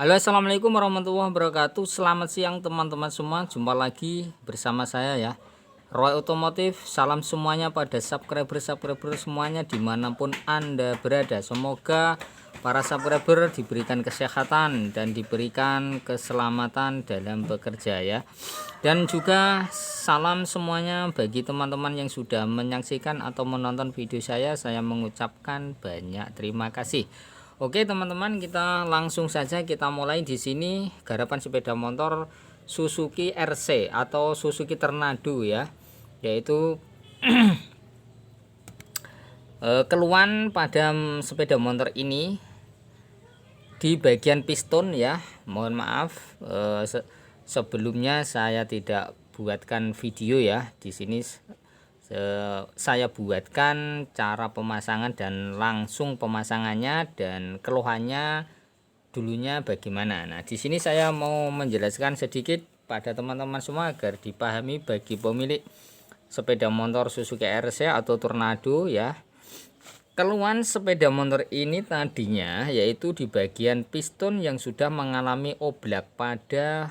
Halo, assalamualaikum warahmatullahi wabarakatuh. Selamat siang teman-teman semua. Jumpa lagi bersama saya ya, Roy Otomotif. Salam semuanya pada subscriber semuanya dimanapun Anda berada. Semoga para subscriber diberikan kesehatan dan diberikan keselamatan dalam bekerja ya. Dan juga salam semuanya bagi teman-teman yang sudah menyaksikan atau menonton video saya. Saya mengucapkan banyak terima kasih. Oke teman-teman, kita langsung saja kita mulai di sini. Garapan sepeda motor Suzuki RC atau Suzuki Tornado ya, yaitu keluhan pada sepeda motor ini di bagian piston ya. Mohon maaf sebelumnya saya tidak buatkan video ya. Di sini saya buatkan cara pemasangan dan langsung pemasangannya dan keluhannya dulunya bagaimana. Nah, di sini saya mau menjelaskan sedikit pada teman-teman semua agar dipahami bagi pemilik sepeda motor Suzuki RC atau Tornado ya. Keluhan sepeda motor ini tadinya yaitu di bagian piston yang sudah mengalami oblak pada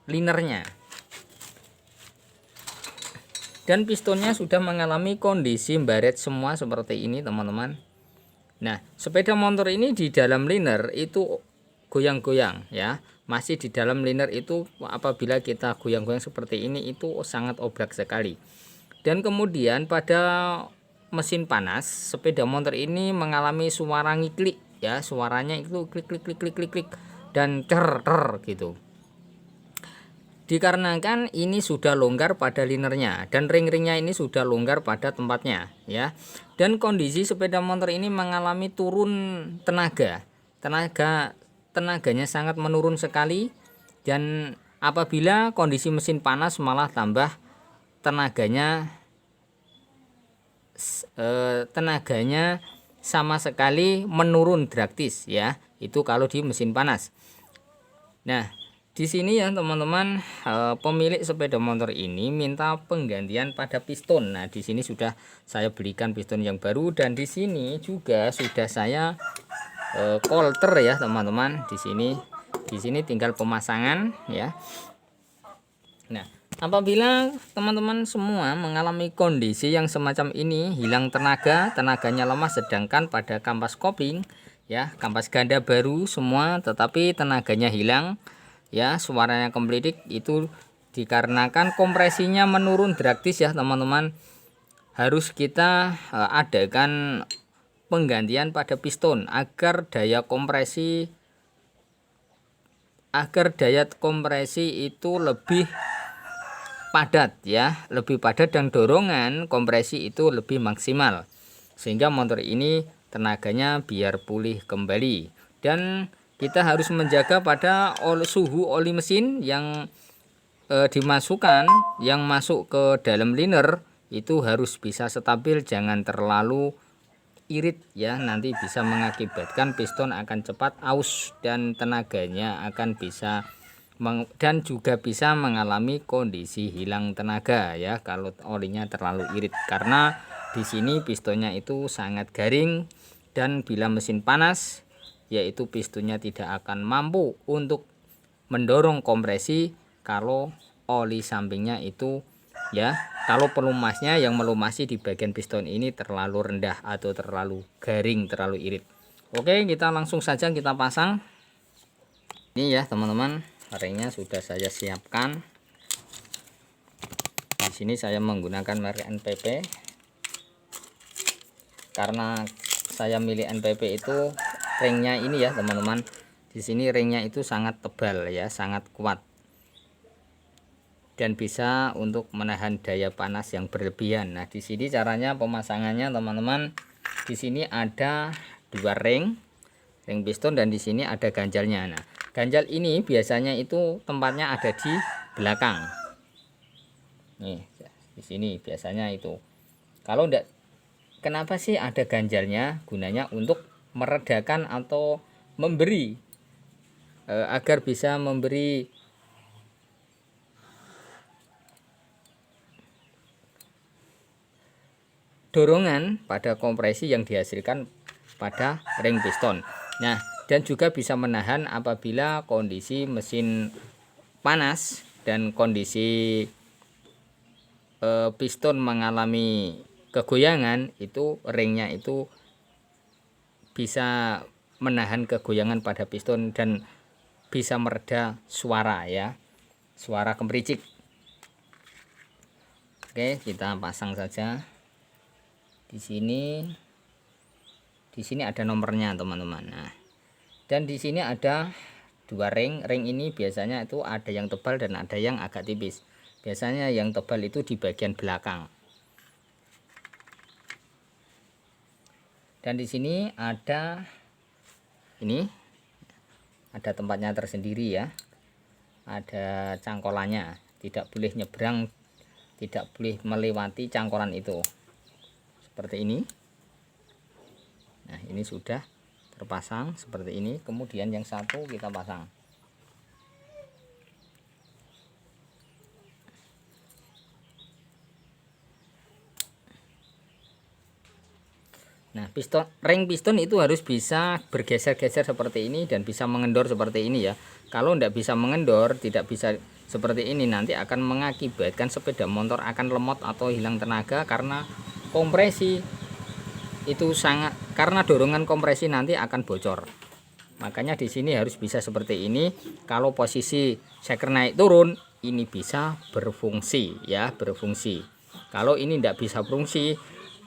linernya. Dan pistonnya sudah mengalami kondisi baret semua seperti ini teman-teman. Nah, sepeda motor ini di dalam liner itu goyang-goyang ya. Masih di dalam liner itu apabila kita goyang-goyang seperti ini itu sangat oblak sekali. Dan kemudian pada mesin panas sepeda motor ini mengalami suara ngiklik ya. Suaranya itu klik klik klik klik klik klik dan cer gitu. Dikarenakan ini sudah longgar pada linernya dan ring-ringnya ini sudah longgar pada tempatnya ya. Dan kondisi sepeda motor ini mengalami turun tenaganya sangat menurun sekali. Dan apabila kondisi mesin panas malah tambah tenaganya sama sekali menurun drastis ya. Itu kalau di mesin panas. Nah, di sini ya teman-teman, pemilik sepeda motor ini minta penggantian pada piston. Nah, di sini sudah saya belikan piston yang baru dan di sini juga sudah saya kolter ya teman-teman. Di sini tinggal pemasangan ya. Nah, apabila teman-teman semua mengalami kondisi yang semacam ini, hilang tenaganya lemah, sedangkan pada kampas kopling ya, kampas ganda baru semua tetapi tenaganya hilang ya, suaranya kemplidik, itu dikarenakan kompresinya menurun drastis ya teman-teman. Harus kita adakan penggantian pada piston agar daya kompresi itu lebih padat ya, lebih padat dan dorongan kompresi itu lebih maksimal sehingga motor ini tenaganya biar pulih kembali. Dan kita harus menjaga pada suhu oli mesin yang dimasukkan, yang masuk ke dalam liner itu harus bisa stabil, jangan terlalu irit ya, nanti bisa mengakibatkan piston akan cepat aus dan tenaganya akan bisa dan juga bisa mengalami kondisi hilang tenaga ya kalau olinya terlalu irit, karena di sini pistonnya itu sangat garing dan bila mesin panas yaitu pistonnya tidak akan mampu untuk mendorong kompresi kalau oli sampingnya itu ya, kalau pelumasnya yang melumasi di bagian piston ini terlalu rendah atau terlalu garing, terlalu irit. Oke, kita langsung saja kita pasang. Ini ya teman-teman, ringnya sudah saya siapkan. Di sini saya menggunakan merek NPP karena saya milih NPP itu ringnya ini ya teman-teman. Di sini ringnya itu sangat tebal ya, sangat kuat dan bisa untuk menahan daya panas yang berlebihan. Nah, di sini caranya pemasangannya teman-teman. Di sini ada dua ring piston dan di sini ada ganjalnya. Nah, ganjal ini biasanya itu tempatnya ada di belakang. Nih, di sini biasanya itu. Kalau enggak, kenapa sih ada ganjalnya? Gunanya untuk meredakan atau memberi agar bisa memberi dorongan pada kompresi yang dihasilkan pada ring piston. Nah, dan juga bisa menahan apabila kondisi mesin panas dan kondisi piston mengalami kegoyangan, itu ringnya itu bisa menahan kegoyangan pada piston dan bisa mereda suara ya, suara gemericik. Oke, kita pasang saja. Di sini ada nomornya teman-teman. Nah, dan di sini ada 2 ring. Ring ini biasanya itu ada yang tebal dan ada yang agak tipis. Biasanya yang tebal itu di bagian belakang. Dan di sini ada tempatnya tersendiri ya. Ada cangkolannya. Tidak boleh nyebrang, tidak boleh melewati cangkolan itu. Seperti ini. Nah, ini sudah terpasang seperti ini. Kemudian yang satu kita pasang. Nah, ring piston itu harus bisa bergeser-geser seperti ini dan bisa mengendor seperti ini ya. Kalau tidak bisa mengendor, tidak bisa seperti ini, nanti akan mengakibatkan sepeda motor akan lemot atau hilang tenaga karena kompresi itu karena dorongan kompresi nanti akan bocor. Makanya di sini harus bisa seperti ini. Kalau posisi seker naik turun, ini bisa berfungsi ya, berfungsi. Kalau ini tidak bisa berfungsi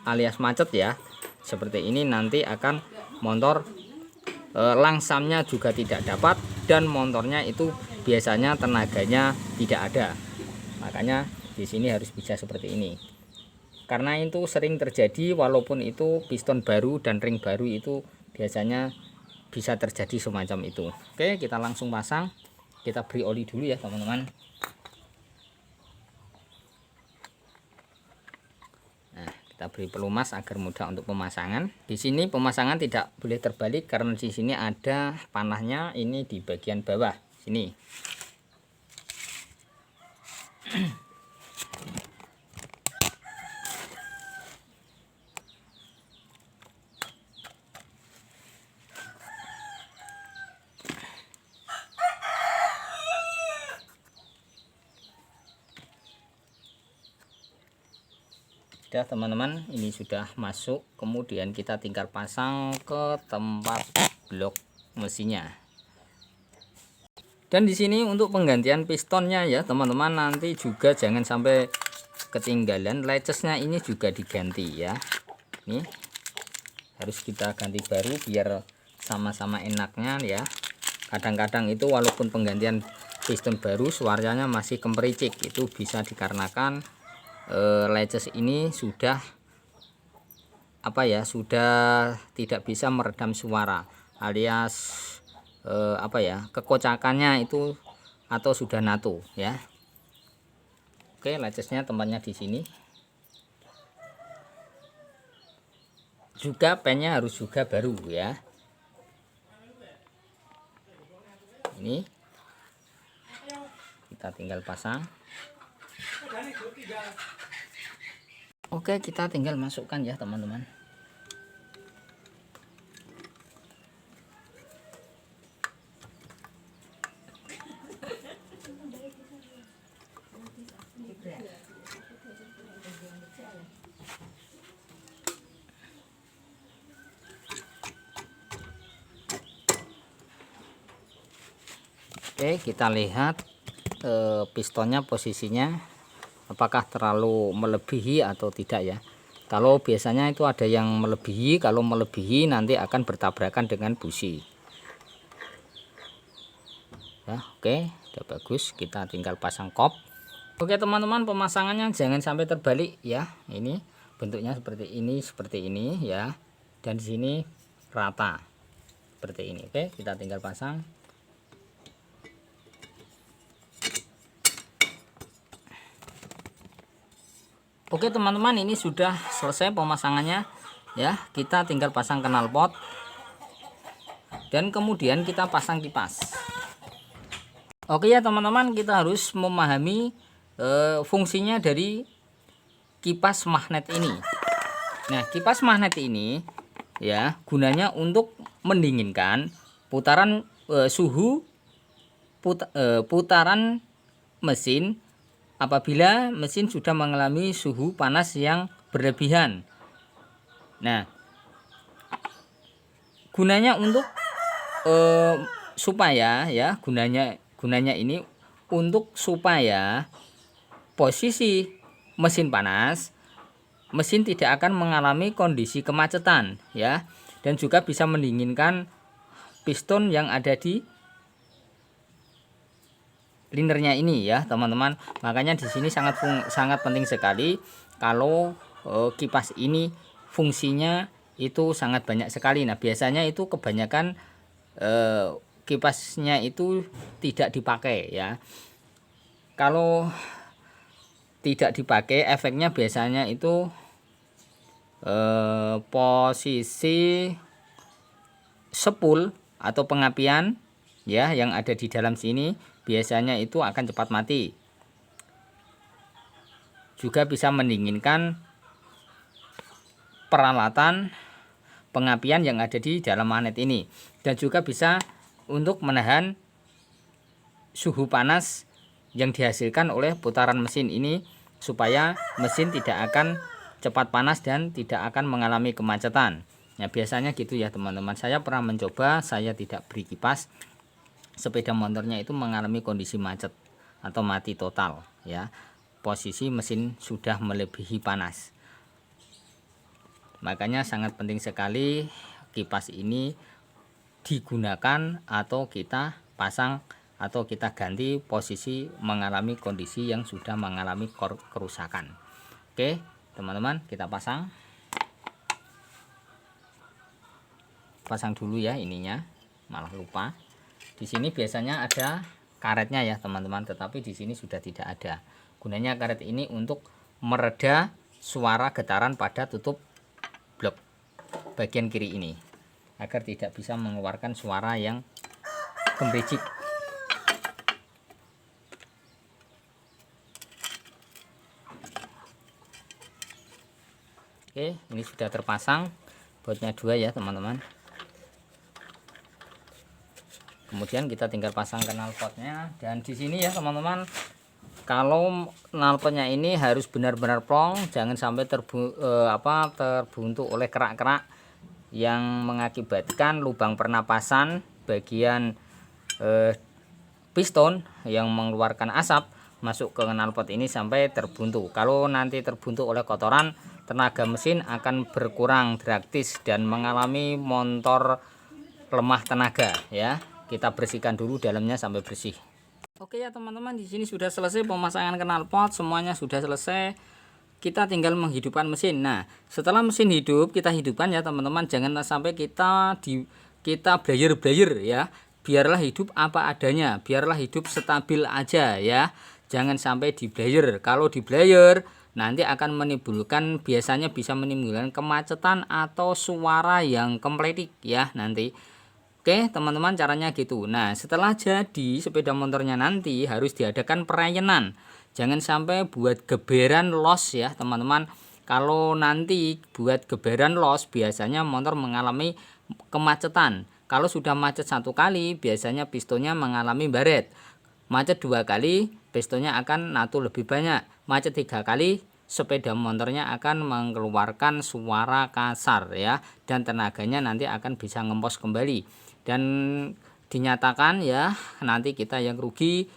alias macet ya, seperti ini nanti akan motor langsamnya juga tidak dapat dan motornya itu biasanya tenaganya tidak ada. Makanya di sini harus bisa seperti ini. Karena itu sering terjadi, walaupun itu piston baru dan ring baru itu biasanya bisa terjadi semacam itu. Oke, kita langsung pasang. Kita beri oli dulu ya teman-teman. Kita beri pelumas agar mudah untuk pemasangan. Di sini pemasangan tidak boleh terbalik karena di sini ada panahnya, ini di bagian bawah sini. Sudah teman-teman, ini sudah masuk. Kemudian kita tinggal pasang ke tempat blok mesinnya. Dan di sini untuk penggantian pistonnya ya teman-teman, nanti juga jangan sampai ketinggalan, latchesnya ini juga diganti ya. Ini harus kita ganti baru biar sama-sama enaknya ya. Kadang-kadang itu walaupun penggantian piston baru suaranya masih gemericik, itu bisa dikarenakan latches ini sudah sudah tidak bisa meredam suara alias kekocakannya itu atau sudah natu ya. Oke, latchesnya tempatnya di sini. Juga pennya harus juga baru ya. Ini kita tinggal pasang. Oke, kita tinggal masukkan ya teman-teman. Oke, kita lihat pistonnya posisinya apakah terlalu melebihi atau tidak ya. Kalau biasanya itu ada yang melebihi, kalau melebihi nanti akan bertabrakan dengan busi ya. Oke, udah bagus, kita tinggal pasang kop. Oke teman-teman, pemasangannya jangan sampai terbalik ya. Ini bentuknya seperti ini ya, dan di sini rata seperti ini. Oke, kita tinggal pasang. Oke teman-teman, ini sudah selesai pemasangannya ya. Kita tinggal pasang knalpot dan kemudian kita pasang kipas. Oke ya teman-teman, kita harus memahami fungsinya dari kipas magnet ini. Nah, kipas magnet ini ya gunanya untuk mendinginkan putaran mesin apabila mesin sudah mengalami suhu panas yang berlebihan. Nah, gunanya untuk supaya ya gunanya ini untuk supaya posisi mesin panas, mesin tidak akan mengalami kondisi kemacetan ya, dan juga bisa mendinginkan piston yang ada di linernya ini ya teman-teman. Makanya di sini sangat penting sekali kalau kipas ini fungsinya itu sangat banyak sekali. Nah, biasanya itu kebanyakan kipasnya itu tidak dipakai ya. Kalau tidak dipakai, efeknya biasanya itu posisi spool atau pengapian ya yang ada di dalam sini biasanya itu akan cepat mati. Juga bisa mendinginkan peralatan pengapian yang ada di dalam magnet ini, dan juga bisa untuk menahan suhu panas yang dihasilkan oleh putaran mesin ini supaya mesin tidak akan cepat panas dan tidak akan mengalami kemacetan. Ya biasanya gitu ya teman-teman. Saya pernah mencoba, saya tidak beri kipas, sepeda motornya itu mengalami kondisi macet atau mati total ya, posisi mesin sudah melebihi panas. Makanya sangat penting sekali kipas ini digunakan atau kita pasang atau kita ganti posisi mengalami kondisi yang sudah mengalami kerusakan. Oke teman-teman, kita pasang dulu ya ininya, malah lupa. Di sini biasanya ada karetnya ya teman-teman, tetapi di sini sudah tidak ada. Gunanya karet ini untuk mereda suara getaran pada tutup blok bagian kiri ini, agar tidak bisa mengeluarkan suara yang gemericik. Oke, ini sudah terpasang bautnya 2 ya teman-teman. Kemudian kita tinggal pasang knalpotnya, dan di sini ya teman-teman, kalau knalpotnya ini harus benar-benar plong, jangan sampai terbuntuk oleh kerak-kerak yang mengakibatkan lubang pernapasan bagian piston yang mengeluarkan asap masuk ke knalpot ini sampai terbuntu. Kalau nanti terbuntu oleh kotoran, tenaga mesin akan berkurang drastis dan mengalami motor lemah tenaga ya. Kita bersihkan dulu dalamnya sampai bersih. Oke ya teman-teman, di sini sudah selesai pemasangan knalpot, semuanya sudah selesai. Kita tinggal menghidupkan mesin. Nah, setelah mesin hidup, kita hidupkan ya teman-teman. Jangan sampai kita blayer-blayer ya. Biarlah hidup apa adanya, biarlah hidup stabil aja ya. Jangan sampai di blayer. Kalau di blayer nanti akan menimbulkan, biasanya bisa menimbulkan kemacetan atau suara yang kompletik ya nanti. Oke teman-teman, caranya gitu. Nah, setelah jadi sepeda motornya nanti harus diadakan perayenan. Jangan sampai buat geberan los ya teman-teman. Kalau nanti buat geberan los, biasanya motor mengalami kemacetan. Kalau sudah macet 1 kali, biasanya pistonnya mengalami baret. Macet 2 kali, pistonnya akan natu lebih banyak. Macet 3 kali, sepeda motornya akan mengeluarkan suara kasar ya, dan tenaganya nanti akan bisa ngempos kembali. Dan dinyatakan ya nanti kita yang rugi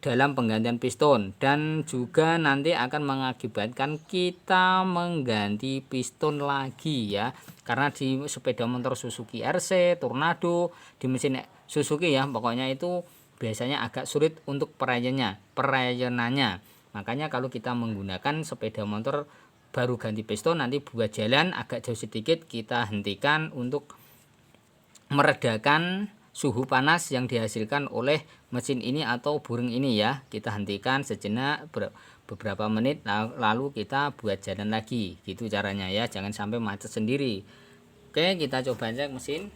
dalam penggantian piston, dan juga nanti akan mengakibatkan kita mengganti piston lagi ya, karena di sepeda motor Suzuki RC, Tornado, di mesin Suzuki ya pokoknya itu biasanya agak sulit untuk perayenannya. Makanya kalau kita menggunakan sepeda motor baru ganti piston, nanti buat jalan agak jauh sedikit kita hentikan untuk meredakan suhu panas yang dihasilkan oleh mesin ini atau buring ini ya. Kita hentikan sejenak beberapa menit, lalu kita buat jalan lagi. Gitu caranya ya, jangan sampai macet sendiri. Oke, kita coba cek mesin.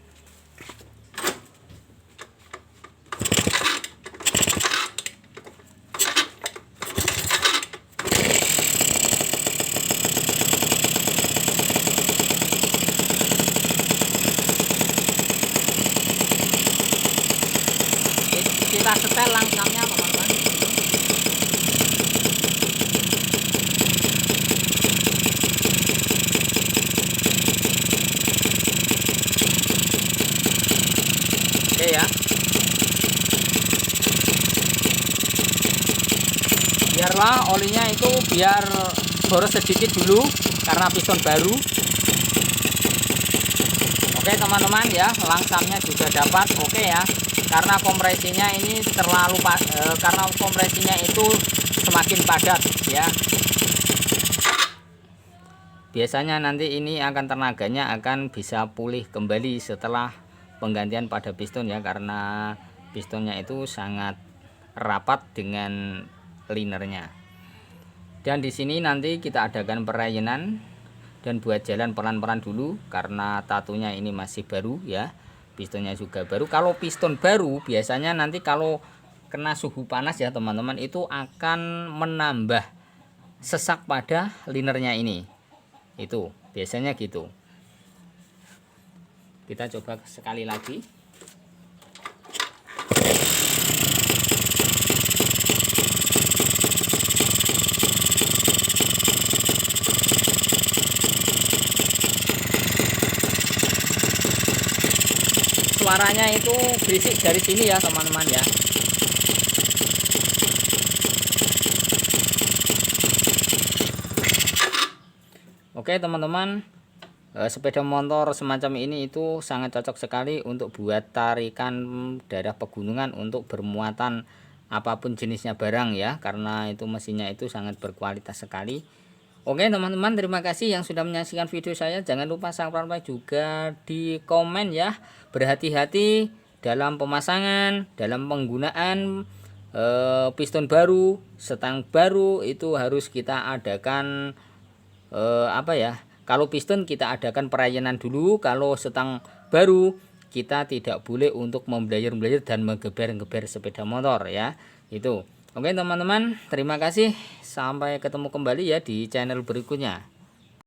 kita setel langsangnya teman-teman. Oke ya, biarlah olinya itu biar boros sedikit dulu karena piston baru. Oke teman-teman ya, langsamnya juga dapat. Oke ya, karena kompresinya ini terlalu karena kompresinya itu semakin padat ya. Biasanya nanti ini akan tenaganya akan bisa pulih kembali setelah penggantian pada piston ya, karena pistonnya itu sangat rapat dengan linernya. Dan di sini nanti kita adakan perainan dan buat jalan pelan-pelan dulu karena tatunya ini masih baru ya, pistonnya juga baru. Kalau piston baru biasanya nanti kalau kena suhu panas ya teman-teman, itu akan menambah sesak pada linernya ini, itu biasanya gitu. Kita coba sekali lagi. Suaranya itu berisik dari sini ya teman-teman ya. Oke teman-teman, sepeda motor semacam ini itu sangat cocok sekali untuk buat tarikan daerah pegunungan untuk bermuatan apapun jenisnya barang ya, karena itu mesinnya itu sangat berkualitas sekali. Oke teman-teman, terima kasih yang sudah menyaksikan video saya. Jangan lupa subscribe juga di komen ya. Berhati-hati dalam pemasangan, dalam penggunaan piston baru, setang baru itu harus kita adakan kalau piston kita adakan perainan dulu. Kalau setang baru kita tidak boleh untuk membelayar-belayar dan menggeber-geber sepeda motor ya, itu. Oke teman-teman, terima kasih, sampai ketemu kembali ya di channel berikutnya.